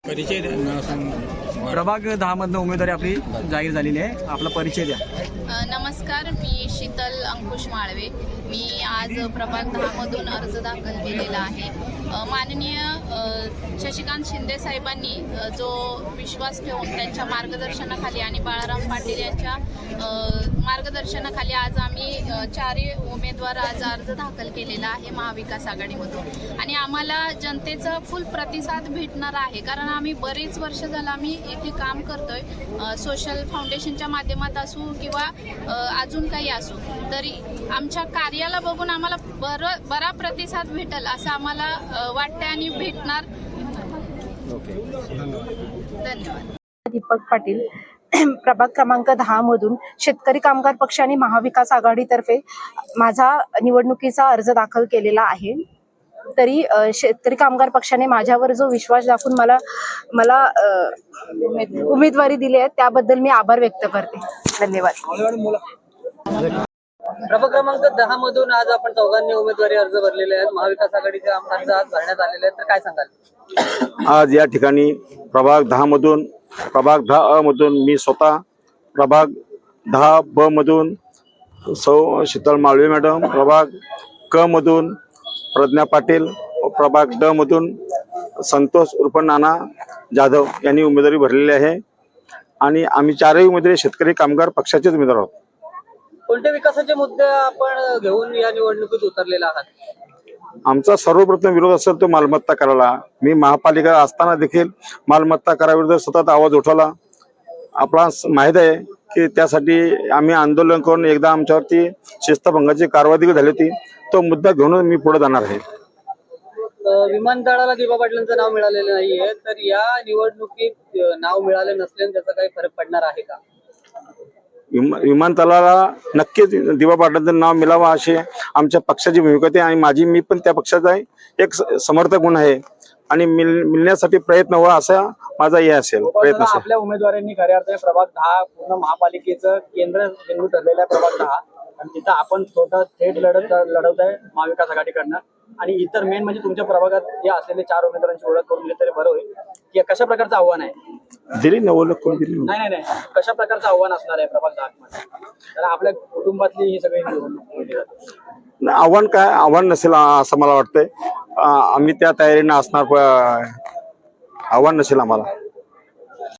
परिचय द्या, नाव सांग. प्रभाग 10 मधनं उमेदवारी आपली जाहीर झालेली आहे. आपला परिचय द्या. नमस्कार, मी शीतल अंकुश माळवे. मी आज प्रभाग 10 मधून अर्ज दाखल केलेला आहे. माननीय शशिकांत शिंदे साहेबांनी जो विश्वास ठेवून त्यांच्या मार्गदर्शनाखाली आणि बाळाराम पाटील यांच्या मार्गदर्शनाखाली आज आम्ही 4 उमेदवार आज अर्ज दाखल केलेला आहे महाविकास आघाडीमधून. आणि आम्हाला जनतेचा फुल प्रतिसाद भेटणार आहे, कारण आम्ही बरेच वर्ष झालं आम्ही इथे काम करतोय. सोशल फाउंडेशनच्या माध्यमात असू किंवा अजून काही असू, तरी आमच्या कार्याला बघून आम्हाला बरा प्रतिसाद भेटेल असं आम्हाला वाटते आणि भेटणार. धन्यवाद. दीपक पाटील, प्रभाग क्रमांक 10 मधून शेतकरी कामगार पक्ष आणि महाविकास आघाडीतर्फे माझा निवडणुकीचा अर्ज दाखल केलेला आहे. तरी शेतकरी कामगार पक्षाने माझ्यावर जो विश्वास दाखवून मला उमेदवारी दिली आहे त्याबद्दल मी आभार व्यक्त करते. धन्यवाद. प्रभाग क्रमांक 10 मधून आज आपण चौघांनी उमेदवारी अर्ज भरलेले आहेत. महाविकास आघाडीचे अर्ज आज भरण्यात आलेले आहेत, तर काय सांगाल? आज या ठिकाणी प्रभाग 10 मधून, प्रभाग 10 अ मधून मी स्वतः, प्रभाग 10 ब मधून सौ शीतल माळवे मॅडम, प्रभाग क मधून प्रज्ञा पाटील, प्रभाग ड मधून संतोष उर्फ नाना जाधव यांनी उमेदवारी भरलेली आहे. आणि आम्ही 4ही उमेदवारी शेतकरी कामगार पक्षाचेच उमेदवार आहोत. कोणते विकासाचे मुद्दे आपण घेऊन या निवडणुकीत उतरलेला आहात? आमचा सर्वप्रथम विरोध असेल तो मालमत्ता करायला. मी महापालिका असताना देखील मालमत्ता कराविरुद्ध सतत आवाज उठवला. आपला माहित आहे की त्यासाठी आम्ही आंदोलन करून एकदा आमच्यावरती शिस्तभंगाची कारवाई देखील झाली होती. तो मुद्दा घेऊन मी पुढे जाणार आहे. विमानतळाला दिबा पाटलांचं नाव मिळालेलं नाहीये, तर या निवडणुकीत नाव मिळाले नसल्याने त्याचा काही फरक पडणार आहे का? विमानतळाला नक्कीच दिबा पाटलांचं नाव मिळावं अशी आमच्या पक्षाची भूमिका आहे. आणि मी पण त्या पक्षाचा एक समर्थक म्हणून आहे आणि मिळण्यासाठी प्रयत्न व्हावा असा माझा हे असेल प्रयत्न असेल. आपल्या उमेदवारांनी खऱ्या अर्थाने प्रभाग 10 पूर्ण महापालिकेचं केंद्र बिंदू ठरलेलं आहे. प्रभाग 10 आणि तिथं आपण स्वतः थेट लढत आहे महाविकास आघाडीकडनं. आणि इतर मेन म्हणजे तुमच्या प्रभागात जे असलेले 4 उमेदवारांची ओळख करून दिली तरी बरं होईल. की कशा प्रकारचं आव्हान आहे? दिली ना ओळख करून दिली. नाही, कशा प्रकारचं आव्हान असणार आहे प्रभाग 10 मध्ये? कारण आपल्या कुटुंबातली ही सगळी आव्हान काय आव्हान नसेल असं मला वाटतंय. आम्ही त्या तयारीनं असणार. आव्हान नसेल आम्हाला.